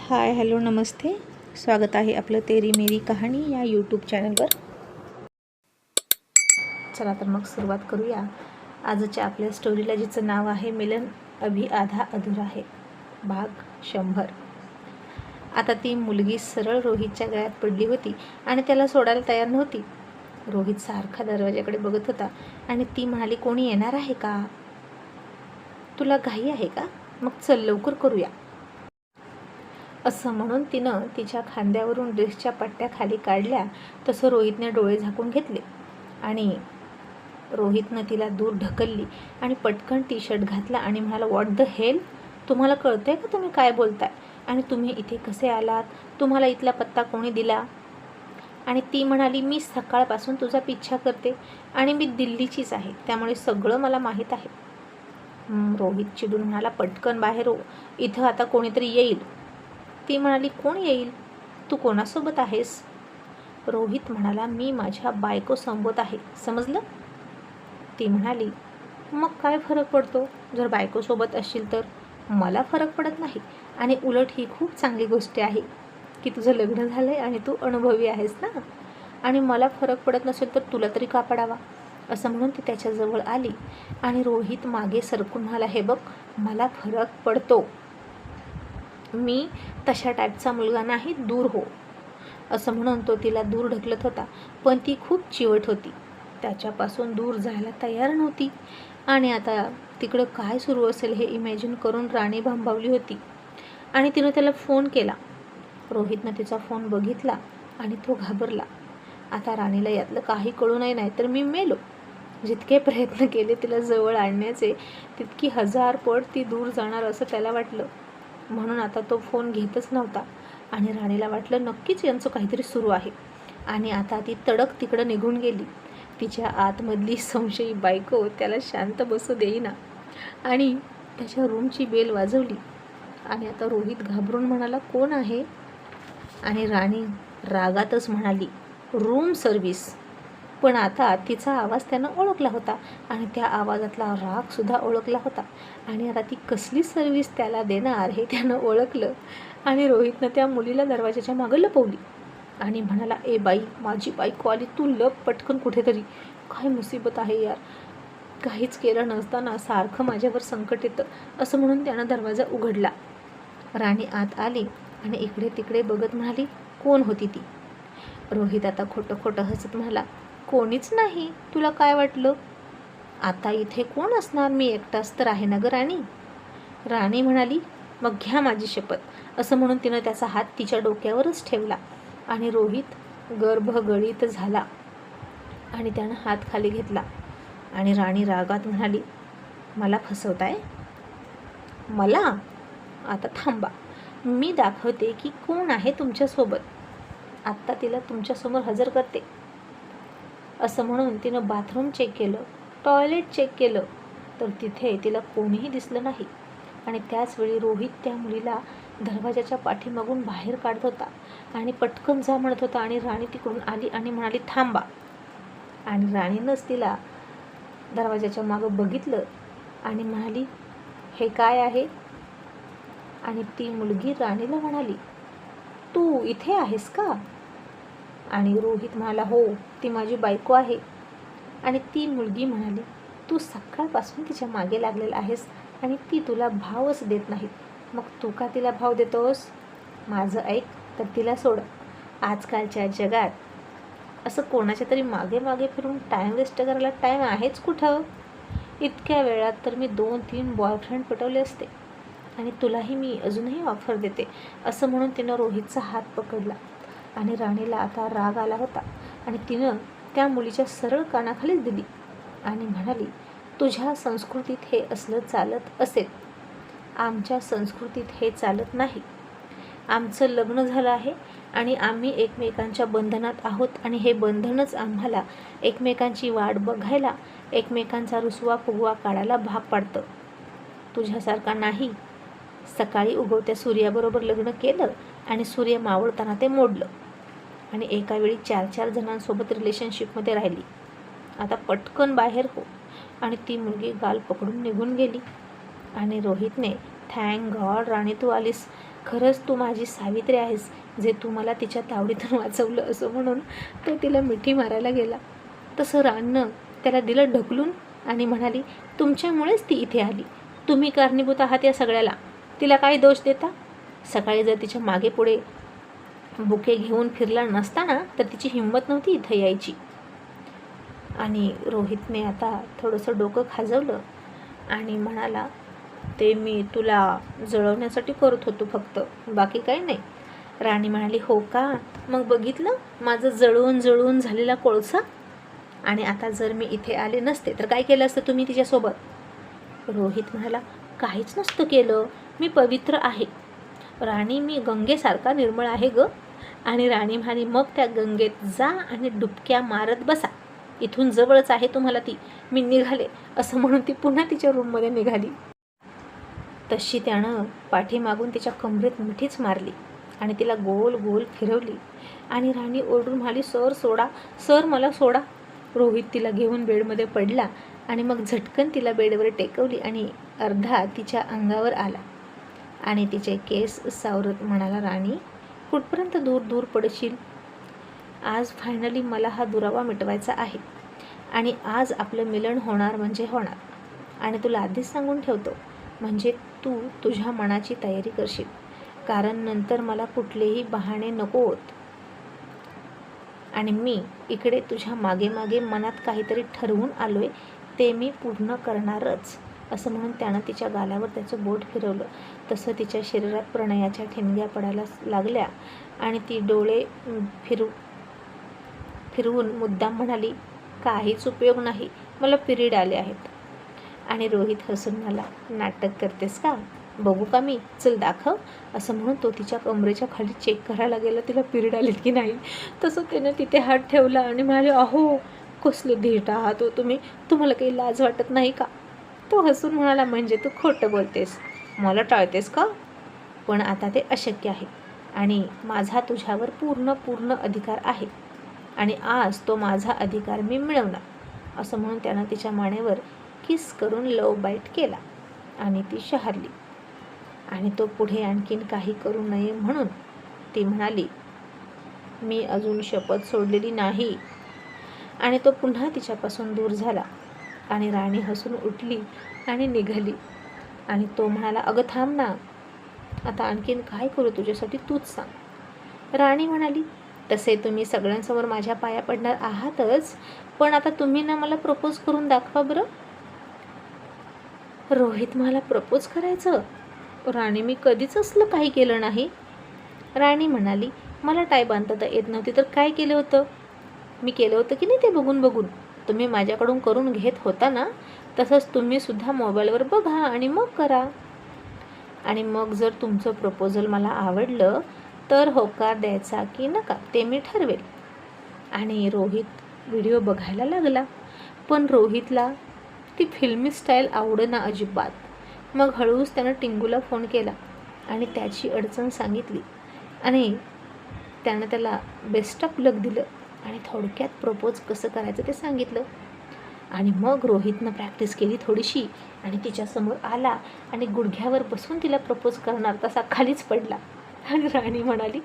Hi hello नमस्ते. स्वागत आहे आपलं तेरी मेरी कहाणी या यूट्यूब चॅनलवर. चला तर मग सुरुवात करूया आजच्या आपल्या स्टोरीला, जिचं नाव आहे मिलन अभी आधा अधुरा है, भाग 100. आता ती मुलगी सरळ रोहितच्या गळ्यात पडली होती आणि त्याला सोडायला तयार नव्हती. रोहित सारखा दरवाजाकडे बघत होता आणि ती म्हणाली, कोणी येणार आहे का? तुला घाई आहे का? मग चल लवकर करूया. असं म्हणून तिनं तिच्या खांद्यावरून ड्रेसच्या पट्ट्या खाली काढल्या. तसं रोहितने डोळे झाकून घेतले आणि रोहितनं तिला दूर ढकलली आणि पटकन टी शर्ट घातला आणि म्हणाला, व्हॉट द हेल, तुम्हाला कळतंय का तुम्ही काय बोलताय? आणि तुम्ही इथे कसे आलात? तुम्हाला इथला पत्ता कोणी दिला? आणि ती म्हणाली, मी सकाळपासून तुझा पिच्छा करते आणि मी दिल्लीचीच आहे, त्यामुळे सगळं मला माहीत आहे. रोहित चिडून म्हणाला, पटकन बाहेर हो, इथं आता कोणीतरी येईल. ती म्हणाली, कोण येईल? तू कोणासोबत आहेस? रोहित म्हणाला, मी माझ्या बायको संबोध आहे, समजलं? ती म्हणाली, मग काय फरक पडतो? जर बायकोसोबत असशील तर? मला फरक पडत नाही आणि उलट ही खूप चांगली गोष्ट आहे की तुझं लग्न झालं आहे आणि तू अनुभवी आहेस ना. आणि मला फरक पडत नसेल तर तुला तरी का पडावा? असं म्हणून ती त्याच्याजवळ आली आणि रोहित मागे सरकून म्हणाला, हे बघ, मला फरक पडतो, मी तशा टाईपचा मुलगा नाही, दूर हो. असं म्हणून तो तिला दूर ढकलत होता, पण ती खूप चिवट होती, त्याच्यापासून दूर जायला तयार नव्हती. आणि आता तिकडं काय सुरू असेल हे इमॅजिन करून राणी भांबावली होती आणि तिनं त्याला फोन केला. रोहितनं तिचा फोन बघितला आणि तो घाबरला. आता राणीला यातलं काही कळू नये, नाही तर मी मेलो. जितके प्रयत्न केले तिला जवळ आणण्याचे, तितकी 1000 पट ती दूर जाणार असं त्याला वाटलं. म्हणून आता तो फोन घेतच नव्हता आणि राणीला वाटलं नक्कीच यांचं काहीतरी सुरू आहे. आणि आता ती तडक तिकडं निघून गेली. तिच्या आतमधली संशयी बायको त्याला शांत बसू देईना आणि त्याच्या रूमची बेल वाजवली. आणि आता रोहित घाबरून म्हणाला, कोण आहे? आणि राणी रागातच म्हणाली, रूम सर्व्हिस. पण आता तिचा आवाज त्यानं ओळखला होता आणि त्या आवाजातला रागसुद्धा ओळखला होता. आणि आता ती कसली सर्व्हिस त्याला देणार हे त्यानं ओळखलं. आणि रोहितनं त्या मुलीला दरवाजाच्या मागं लपवली आणि म्हणाला, ए बाई, माझी बायको आली, तू लप पटकन कुठेतरी. काय मुसीबत आहे यार, काहीच केलं नसताना सारखं माझ्यावर संकट येतं. असं म्हणून त्यानं दरवाजा उघडला. राणी आत आली आणि इकडे तिकडे बघत म्हणाली, कोण होती ती? रोहित आता खोटं खोटं हसत म्हणाला, कोणीच नाही, तुला काय वाटलं? आता इथे कोण असणार, मी एकटाच तर आहे ना गं राणी. राणी म्हणाली, मग घ्या माझी शपथ. असं म्हणून तिनं त्याचा हात तिच्या डोक्यावरच ठेवला आणि रोहित गर्भगळीत झाला आणि त्यानं हात खाली घेतला. आणि राणी रागात म्हणाली, मला फसवताय? मला? आता थांबा, मी दाखवते की कोण आहे तुमच्यासोबत. आत्ता तिला तुमच्यासमोर हजर करते. असं म्हणून तिनं बाथरूम चेक केलं, टॉयलेट चेक केलं, तर तिथे तिला कोणीही दिसलं नाही. आणि त्याचवेळी रोहित त्या मुलीला दरवाजाच्या पाठीमागून बाहेर काढत होता आणि पटकन जा म्हणत होता. आणि राणी तिकडून आली आणि म्हणाली, थांबा. आणि राणीनंच तिला दरवाजाच्या मागं बघितलं आणि म्हणाली, हे काय आहे? आणि ती मुलगी राणीला म्हणाली, तू इथे आहेस का? आणि रोहित म्हणाला, हो, ती माझी बायको आहे. आणि ती मुलगी म्हणाली, तू सकाळपासून तिच्या मागे लागलेला आहेस आणि ती तुला भावच देत नाही, मग तू का तिला भाव देतोस? माझं ऐक, तर तिला सोड. आजकालच्या जगात असं कोणाच्या तरी मागे मागे फिरून टाईम वेस्ट करायला टाईम आहेच कुठं? इतक्या वेळात तर मी 2-3 बॉयफ्रेंड पटवले असते आणि तुलाही मी अजूनही ऑफर देते. असं म्हणून तिनं रोहितचा हात पकडला. आणि राणीला आता राग आला होता आणि तिनं त्या मुलीच्या सरळ कानाखालीच दिली आणि म्हणाली, तुझ्या संस्कृतीत हे असलं चालत असेल, आमच्या संस्कृतीत हे चालत नाही. आमचं लग्न झालं आहे आणि आम्ही एकमेकांच्या बंधनात आहोत आणि हे बंधनच आम्हाला एकमेकांची वाट बघायला, एकमेकांचा रुसवा फुगवा काढायला भाग पाडतं. तुझ्यासारखा नाही. सकाळी उगवत्या सूर्याबरोबर लग्न केलं आणि सूर्य मावळताना ते मोडलं आणि एका वेळी 4-4 जणांसोबत रिलेशनशिपमध्ये राहिली. आता पटकन बाहेर हो. आणि ती मुलगी गाल पकडून निघून गेली. आणि रोहितने, थँक गॉड राणी तू आलीस, खरंच तू माझी सावित्री आहेस, जे तू मला तिच्या तावडीतून वाचवलं, असं म्हणून तो तिला मिठी मारायला गेला. तसं राणनं त्याला दिलं ढकलून आणि म्हणाली, तुमच्यामुळेच ती इथे आली. तुम्ही कारणीभूत आहात या सगळ्याला. तिला काय दोष देता? सकाळी जर तिच्या मागे पुढे बुके घेऊन फिरला नसता ना, तर तिची हिंमत नव्हती इथं यायची. आणि रोहितने आता थोडंसं डोकं खाजवलं आणि म्हणाला, ते मी तुला जळवण्यासाठी करत होतो फक्त, बाकी काही नाही. राणी म्हणाली, हो का? मग बघितलं माझं जळून जळून झालेला कोळसा. आणि आता जर मी इथे आले नसते तर काय केलं असतं तुम्ही तिच्यासोबत? रोहित म्हणाला, काहीच नसतं केलं, मी पवित्र आहे. राणी, मी गंगेसारखा निर्मळ आहे ग. आणि राणी म्हणाली, मग त्या गंगेत जा आणि डुबक्या मारत बसा, इथून जवळच आहे तुम्हाला ती, मी निघाले, असं म्हणून ती पुन्हा तिच्या रूममध्ये निघाली. तशी त्यानं पाठीमागून तिच्या कमरेत मिठीच मारली आणि तिला गोल गोल फिरवली. आणि राणी ओरडून म्हणाली, सर सोडा, सर मला सोडा. रोहित तिला घेऊन बेडमध्ये पडला आणि मग झटकन तिला बेडवर टेकवली आणि अर्धा तिच्या अंगावर आला आणि तिचे केस सावरत म्हणाला, राणी, कुठपर्यंत दूर दूर पडशील? आज फायनली मला हा दुरावा मिटवायचा आहे आणि आज आपलं मिलन होणार म्हणजे होणार. आणि तुला आधीच सांगून ठेवतो, म्हणजे तू तुझ्या मनाची तयारी करशील, कारण नंतर मला कुठलेही बहाणे नकोत. आणि मी इकडे तुझ्या मागे मागे मनात काहीतरी ठरवून आलोय, ते मी पूर्ण करणारच, असं म्हणून त्यानं तिच्या गालावर त्याचं बोट फिरवलं. तसं तिच्या शरीरात प्रणयाच्या ठिणग्या पडायला लागल्या आणि ती डोळे फिरवून मुद्दाम म्हणाली, काहीच उपयोग नाही, मला पिरियड आले आहेत. आणि रोहित हसून म्हणाला, नाटक करतेस का? बघू का मी, चल दाखव, असं म्हणून तो तिच्या कमरेच्या खाली चेक करायला गेला, तिला पिरियड आलेत की नाही. तसं त्याने तिथे हात ठेवला आणि म्हणाले, अहो कसले धीट आहात हो तुम्ही, तुम्हाला काही लाज वाटत नाही का? तो हसून म्हणाला, म्हणजे तू खोटं बोलतेस, मला टाळतेस का? पण आता ते अशक्य आहे आणि माझा तुझ्यावर पूर्ण अधिकार आहे आणि आज तो माझा अधिकार मी मिळवणार, असं म्हणून त्यानं तिच्या मानेवर किस करून लव बाईट केला आणि ती शहारली. आणि तो पुढे आणखीन काही करू नये म्हणून ती म्हणाली, मी अजून शपथ सोडलेली नाही. आणि तो पुन्हा तिच्यापासून दूर झाला आणि राणी हसून उठली आणि निघाली. आणि तो म्हणाला, अगं थांब ना, आता आणखीन काय करू तुझ्यासाठी, तूच सांग. राणी म्हणाली, तसे तुम्ही सगळ्यांसमोर माझ्या पाया पडणार आहातच, पण आता तुम्ही ना मला प्रपोज करून दाखवा बरं. रोहित, मला प्रपोज करायचं? राणी, मी कधीच असलं काही केलं नाही. राणी म्हणाली, मला टाय बांधता येत नव्हती तर काय केलं होतं? मी केलं होतं की नाही ते बघून बघून, तुम्ही माझ्याकडून करून घेत होता ना, तसंच तुम्ही सुद्धा मोबाईलवर बघा आणि मग करा. आणि मग जर तुमचं प्रपोजल मला आवडलं तर होकार द्यायचा की नका ते मी ठरवेल. आणि रोहित व्हिडिओ बघायला लागला, पण रोहितला ती फिल्मी स्टाईल आवडेना अजिबात. मग हळूच त्यानं टिंगूला फोन केला आणि त्याची अडचण सांगितली आणि त्यानं त्याला बेस्ट ऑफ लक दिलं आणि थोडक्यात प्रपोज कसं करायचं ते सांगितलं. आणि मग रोहितनं प्रॅक्टिस केली थोडीशी आणि तिच्यासमोर आला आणि गुडघ्यावर बसून तिला प्रपोज करणार तसा खालीच पडला. आणि राणी म्हणाली,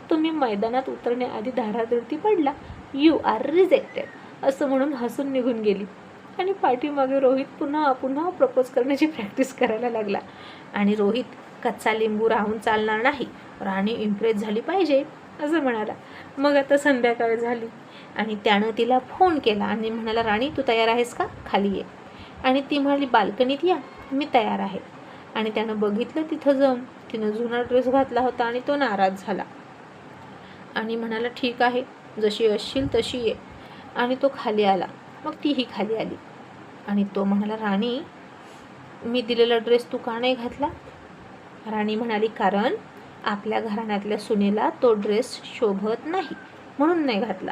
तुम्ही मैदानात उतरण्याआधी धारातीर्थी पडला, यू आर रिजेक्टेड, असं म्हणून हसून निघून गेली. आणि पाठीमागे रोहित पुन्हा प्रपोज करण्याची प्रॅक्टिस करायला लागला. आणि रोहित कच्चा लिंबू राहून चालणार नाही, राणी इम्प्रेस झाली पाहिजे, असं म्हणाला. मग आता संध्याकाळ झाली आणि त्यानं तिला फोन केला आणि म्हणाला, राणी तू तयार आहेस का, खाली ये. आणि ती म्हणाली, बाल्कनीत या, मी तयार आहे. आणि त्यानं बघितलं तिथं जाऊन तिनं जुना ड्रेस घातला होता आणि तो नाराज झाला आणि म्हणाला, ठीक आहे, जशी असशील तशी ये. आणि तो खाली आला, मग तीही खाली आली. आणि तो म्हणाला, राणी मी दिलेला ड्रेस तू का नाही घातला? राणी म्हणाली, कारण आपल्या घराण्यातल्या सुनेला तो ड्रेस शोभत नाही म्हणून नाही घातला.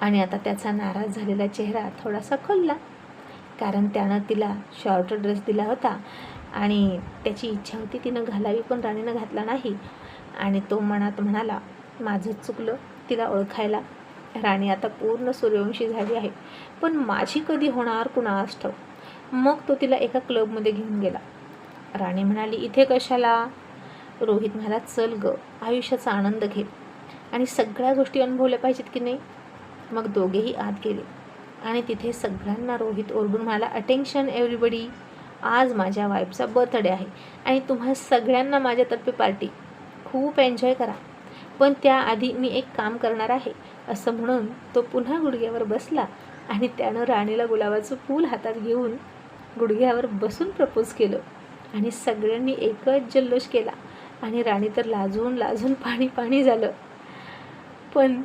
आणि आता त्याचा नाराज झालेला चेहरा थोडासा खुलला, कारण त्यानं तिला शॉर्ट ड्रेस दिला होता आणि त्याची इच्छा होती तिनं घालावी, पण राणीनं घातला नाही. आणि तो मनात म्हणाला, माझं चुकलं तिला ओळखायला. राणी आता पूर्ण सूर्यवंशी झाली आहे, पण माझी कधी होणार कुणास ठाऊक. मग तो तिला एका क्लबमध्ये घेऊन गेला. राणी म्हणाली, इथे कशाला? रोहित म्हणाला, चल ग, आयुष्याचा आनंद घे आणि सगळ्या गोष्टी अनुभवल्या पाहिजेत की नाही. मग दोघेही आत गेले आणि तिथे सगळ्यांना रोहित ओरडून म्हणाला, अटेन्शन एव्हरीबडी, आज माझ्या वाईफचा बर्थडे आहे आणि तुम्हा सगळ्यांना माझ्यातर्फे पार्टी, खूप एन्जॉय करा. पण त्याआधी मी एक काम करणार आहे. असं म्हणून तो पुन्हा गुडघ्यावर बसला आणि त्यानं राणीला गुलाबाचं फूल हातात घेऊन गुडघ्यावर बसून प्रपोज केलं आणि सगळ्यांनी एकच जल्लोष केला आणि राणी तर लाजून लाजून पाणी पाणी झालं. पण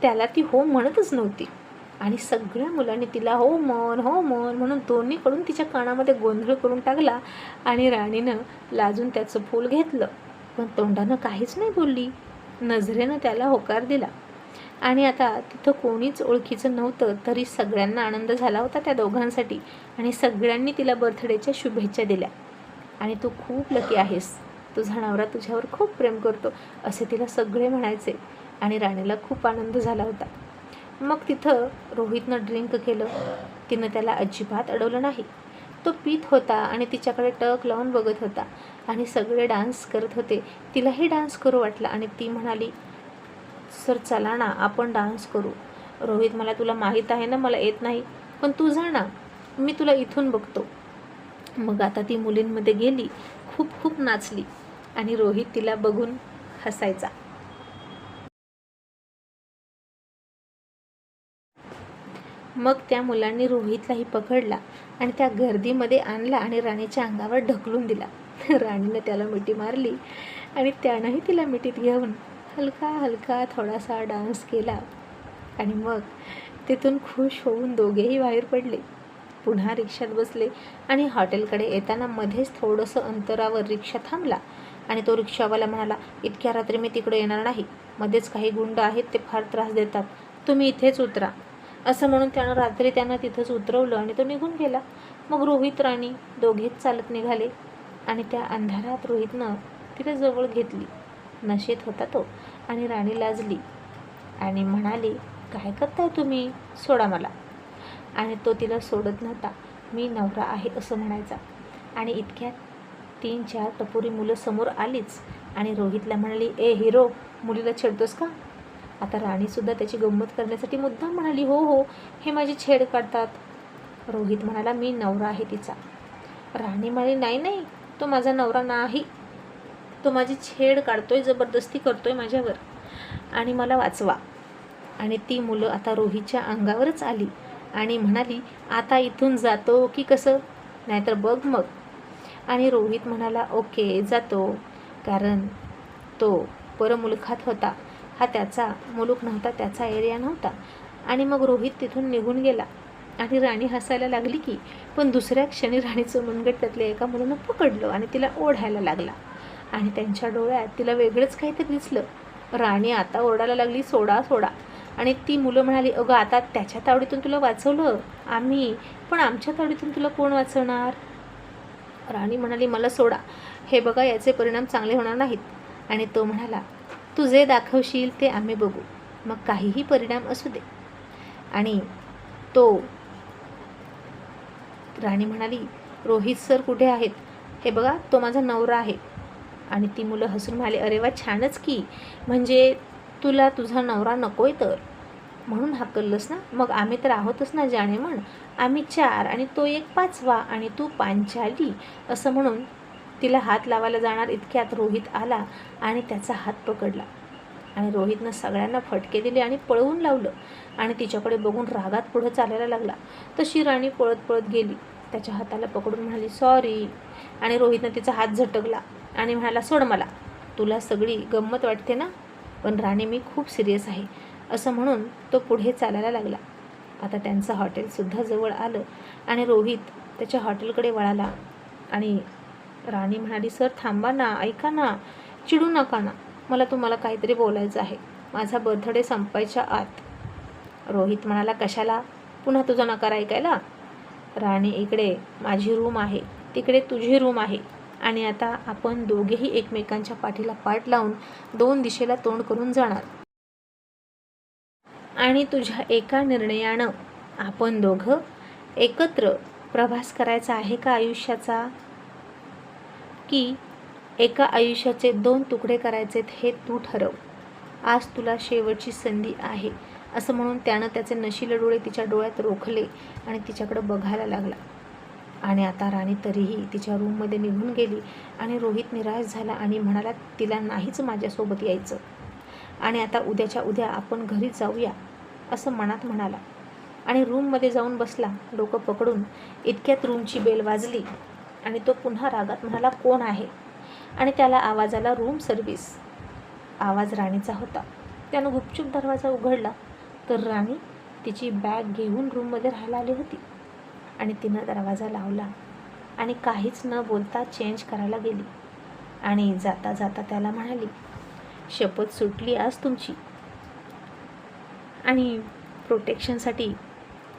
त्याला ती हो म्हणतच नव्हती आणि सगळ्या मुलांनी तिला हो मन म्हणून दोन्हीकडून तिच्या कानामध्ये गोंधळ करून टाकला आणि राणीनं लाजून त्याचं फूल घेतलं, पण तोंडानं काहीच नाही बोलली. नजरेनं त्याला होकार दिला आणि आता तिथं कोणीच ओळखीचं नव्हतं तरी सगळ्यांना आनंद झाला होता त्या दोघांसाठी आणि सगळ्यांनी तिला बर्थडेच्या शुभेच्छा दिल्या. आणि तू खूप लकी आहेस, तुझा नवरा तुझ्यावर खूप प्रेम करतो असे तिला सगळे म्हणायचे आणि राणीला खूप आनंद झाला होता. मग तिथं रोहितनं ड्रिंक केलं. तिनं त्याला अजिबात अडवलं नाही. तो पीत होता आणि तिच्याकडे टक लावून बघत होता आणि सगळे डान्स करत होते. तिलाही डान्स करू वाटला आणि ती म्हणाली, सर चला ना, आपण डान्स करू. रोहित मला, तुला माहीत आहे ना मला येत नाही, पण तू जा ना, मी तुला इथून बघतो. मग आता ती मुलींमध्ये गेली, खूप खूप नाचली आणि रोहित तिला बघून हसायचा. मग त्या मुलांनी रोहितलाही पकडला आणि त्या गर्दीमध्ये आणला आणि राणीच्या अंगावर ढकलून दिला. राणीनं त्याला मिठी मारली आणि त्यानंही तिला मिठीत घेऊन हलका हलका थोडासा डान्स केला आणि मग तिथून खुश होऊन दोघेही बाहेर पडले. पुन्हा रिक्षात बसले आणि हॉटेलकडे येताना मध्येच थोडंसं अंतरावर रिक्षा थांबला आणि तो रिक्षावाला म्हणाला, इतक्या रात्री मी तिकडे येणार नाही, मध्येच काही गुंड आहेत, ते फार त्रास देतात, तुम्ही इथेच उतरा. असं म्हणून त्यानं रात्री त्यांना तिथंच उतरवलं आणि तो निघून गेला. मग रोहित राणी दोघेच चालत निघाले आणि त्या अंधारात रोहितनं तिला जवळ घेतली. नशेत होता तो आणि राणी लाजली आणि म्हणाली, काय करताय तुम्ही, सोडा मला. आणि तो तिला सोडत नव्हता. मी नवरा आहे असं म्हणायचा. आणि इतक्यात 3-4 टपोरी मुलं समोर आलीच आणि रोहितला म्हणाली, ए हिरो, मुलीला छेडतोस का. आता राणीसुद्धा त्याची गंमत करण्यासाठी मुद्दाम म्हणाली, हो हो, हे माझी छेड काढतात. रोहित म्हणाला, मी नवरा आहे तिचा. राणी म्हणाली, नाही नाही, तो माझा नवरा नाही, तो माझी छेड काढतोय, जबरदस्ती करतोय माझ्यावर आणि मला वाचवा. आणि ती मुलं आता रोहितच्या अंगावरच आली आणि म्हणाली, आता इथून जातो की कसं, नाहीतर बघ मग. आणि रोहित म्हणाला, ओके जातो, कारण तो परमुलुखात होता. हा त्याचा मुलूक नव्हता, त्याचा एरिया नव्हता. आणि मग रोहित तिथून निघून गेला आणि राणी हसायला लागली की, पण दुसऱ्या क्षणी राणीचं मनगट त्यातल्या एका मुलानं पकडलं आणि तिला ओढायला लागला आणि त्यांच्या डोळ्यात तिला वेगळंच काहीतरी दिसलं. राणी आता ओरडायला लागली, सोडा सोडा. आणि ती मुलं म्हणाली, अगं आता त्याच्या तावडीतून तुला वाचवलं आम्ही, पण आमच्या तावडीतून तुला कोण वाचवणार. राणी म्हणाली, मला सोडा, हे बघा याचे परिणाम चांगले होणार नाहीत. आणि तो म्हणाला, तू जे दाखवशील ते आम्ही बघू, मग काहीही परिणाम असू दे. आणि राणी म्हणाली, रोहित सर कुठे आहेत, हे बघा तो माझा नवरा आहे. आणि ती मुलं हसून म्हणाली, अरे वा, छानच की, म्हणजे तुला तुझा नवरा नकोय तर म्हणून हाकललंस ना, मग आम्ही तर आहोतच ना जाणे म्हण, आम्ही 4 आणि तो एक 5वा आणि तू पांचाली. असं म्हणून तिला हात लावायला जाणार इतक्यात रोहित आला आणि त्याचा हात पकडला आणि रोहितनं सगळ्यांना फटके दिले आणि पळवून लावलं आणि तिच्याकडे बघून रागात पुढं चालायला लागला. तशी राणी पळत पळत गेली, त्याच्या हाताला पकडून म्हणाली, सॉरी. आणि रोहितनं तिचा हात झटकला आणि म्हणाला, सोड मला, तुला सगळी गंमत वाटते ना, पण राणी मी खूप सिरियस आहे. असं म्हणून तो पुढे चालायला लागला. आता त्यांचं हॉटेलसुद्धा जवळ आलं आणि रोहित त्याच्या हॉटेलकडे वळाला आणि राणी म्हणाली, सर थांबा ना, ऐका ना, चिडू नका ना, मला तुम्हाला काहीतरी बोलायचं आहे, माझा बर्थडे संपायच्या आत. रोहित म्हणाला, कशाला, पुन्हा तुझा नकार ऐकायला. राणी, इकडे माझी रूम आहे, तिकडे तुझी रूम आहे आणि आता आपण दोघेही एकमेकांच्या पाठीला पाठ लावून 2 दिशेला तोंड करून जाणार आणि तुझ्या एका निर्णयानं आपण दोघं एकत्र प्रवास करायचा आहे का आयुष्याचा, की एका आयुष्याचे 2 तुकडे करायचेत हे तू ठरव. आज तुला शेवटची संधी आहे, असं म्हणून त्यानं त्याचे नशिले डोळे तिच्या डोळ्यात रोखले आणि तिच्याकडं बघायला लागला. आणि आता राणी तरीही तिच्या रूममध्ये निघून गेली आणि रोहित निराश झाला आणि म्हणाला, तिला नाहीच माझ्यासोबत यायचं आणि आता उद्याच्या उद्या आपण घरी जाऊया, असं मनात म्हणाला. आणि रूममध्ये जाऊन बसला डोकं पकडून. इतक्यात रूमची बेल वाजली आणि तो पुन्हा रागात म्हणाला, कोण आहे? आणि त्याला आवाज आला, रूम सर्व्हिस. आवाज राणीचा होता. त्यानं गुपचूप दरवाजा उघडला तर राणी तिची बॅग घेऊन रूममध्ये राहायला आली होती. आणि तिनं दरवाजा लावला आणि काहीच न बोलता चेंज करायला गेली. आणि जाता जाता त्याला म्हणाली, शपथ सुटली आज तुमची. आणि प्रोटेक्शनसाठी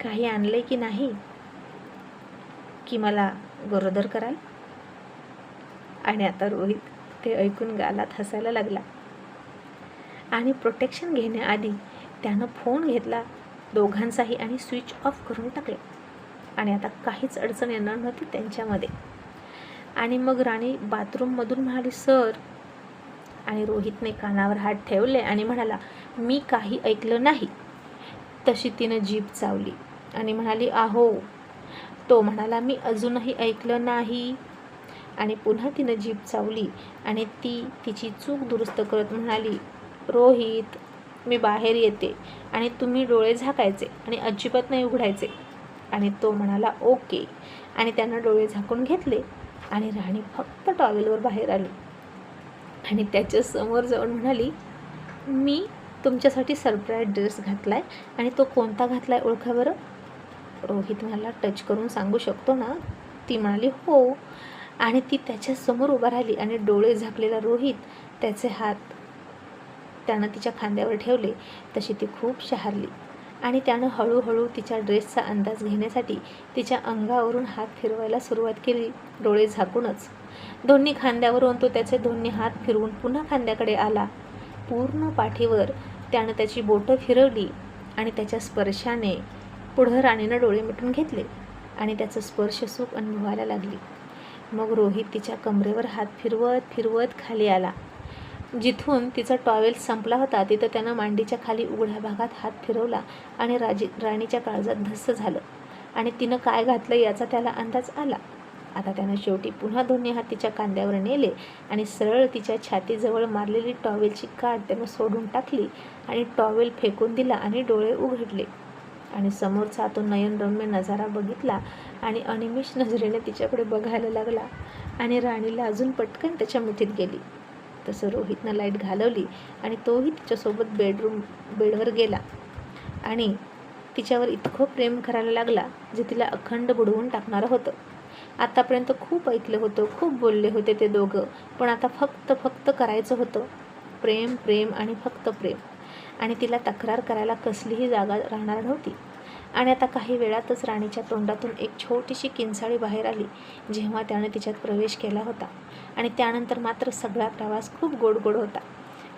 काही आणलंय की नाही, की मला गरोदर कराल? आणि आता रोहित ते ऐकून गालात हसायला लागला. आणि प्रोटेक्शन घेण्याआधी त्यानं फोन घेतला दोघांचाही आणि स्विच ऑफ करून टाकले. आणि आता काहीच अडचण येणार नव्हती त्यांच्यामध्ये. आणि मग राणी बाथरूममधून म्हणाली, सर. आणि रोहितने कानावर हात ठेवले आणि म्हणाला, मी काही ऐकलं नाही. तशी तिनं जीभ चावली आणि म्हणाली, आहो. तो म्हणाला, मी अजूनही ऐकलं नाही. आणि पुन्हा तिनं जीभ चावली आणि ती तिची चूक दुरुस्त करत म्हणाली, रोहित, मी बाहेर येते आणि तुम्ही डोळे झाकायचे आणि अजिबात नाही उघडायचे. आणि तो म्हणाला, ओके. आणि त्यानं डोळे झाकून घेतले आणि राणी फक्त टॉवेलवर बाहेर आली आणि त्याच्या समोर जाऊन म्हणाली, मी तुमच्यासाठी सरप्राईज ड्रेस घातलाय आणि तो कोणता घातलाय ओळखा बरं? रोहित म्हणाला, टच करून सांगू शकतो ना? ती म्हणाली, हो. आणि ती त्याच्यासमोर उभा राहिली आणि डोळे झाकलेला रोहित त्याचे हात त्यानं तिच्या खांद्यावर ठेवले. तशी ती खूप शहारली आणि त्यानं हळूहळू तिच्या ड्रेसचा अंदाज घेण्यासाठी तिच्या अंगावरून हात फिरवायला सुरुवात केली, डोळे झाकूनच. दोन्ही खांद्यावरून तो त्याचे दोन्ही हात फिरवून पुन्हा खांद्याकडे आला. पूर्ण पाठीवर त्यानं त्याची बोटं फिरवली आणि त्याच्या स्पर्शाने पुढं राणीनं डोळे मिटून घेतले आणि त्याचं स्पर्श सुख अनुभवायला लागली. मग रोहित तिच्या कमरेवर हात फिरवत फिरवत खाली आला. जिथून तिचा टॉवेल संपला होता तिथं त्यानं मांडीच्या खाली उघड्या भागात हात फिरवला आणि राणीच्या काळजात धस्स झालं आणि तिनं काय घातलं याचा त्याला अंदाज आला. आता त्यानं शेवटी पुन्हा दोन्ही हात तिच्या कांद्यावर नेले आणि सरळ तिच्या छातीजवळ मारलेली टॉवेलची काठ त्यानं सोडून टाकली आणि टॉवेल फेकून दिला आणि डोळे उघडले. आणि समोरचा तो नयनरम्य नजारा बघितला आणि अनिमिष नजरेने तिच्याकडे बघायला लागला आणि राणीला अजून पटकन त्याच्या मिठीत गेली. तसं रोहितनं लाईट घालवली आणि तोही तिच्यासोबत बेडवर गेला आणि तिच्यावर इतकं प्रेम करायला लागला जे तिला अखंड बुडवून टाकणारं होतं. आतापर्यंत खूप ऐकलं होतं, खूप बोलले होते ते दोघं, पण आता फक्त करायचं होतं. प्रेम प्रेम आणि फक्त प्रेम. आणि तिला तक्रार करायला कसलीही जागा राहणार नव्हती. आणि आता काही वेळातच राणीच्या तोंडातून एक छोटीशी किंचाळी बाहेर आली जेव्हा त्यानं तिच्यात प्रवेश केला होता. आणि त्यानंतर मात्र सगळा प्रवास खूप गोड होता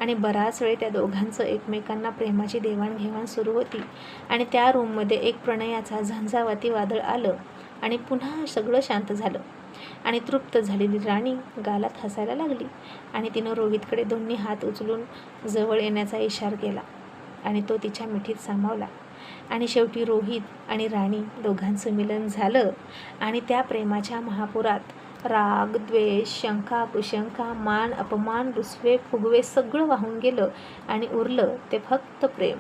आणि बराच वेळ त्या दोघांचं एकमेकांना प्रेमाची देवाणघेवाण सुरू होती. आणि त्या रूममध्ये एक प्रणयाचा झंझावाती वादळ आलं आणि पुन्हा सगळं शांत झालं. आणि तृप्त झालेली राणी गालात हसायला लागली आणि तिनं रोहितकडे दोन्ही हात उचलून जवळ येण्याचा इशारा केला आणि तो तिच्या मिठीत सामावला. आणि शेवटी रोहित आणि राणी दोघांचं मिलन झालं आणि त्या प्रेमाच्या महापुरात राग, द्वेष, शंका, कुशंका, मान, अपमान, रुसवे, फुगवे सगळं वाहून गेलं आणि उरलं ते फक्त प्रेम.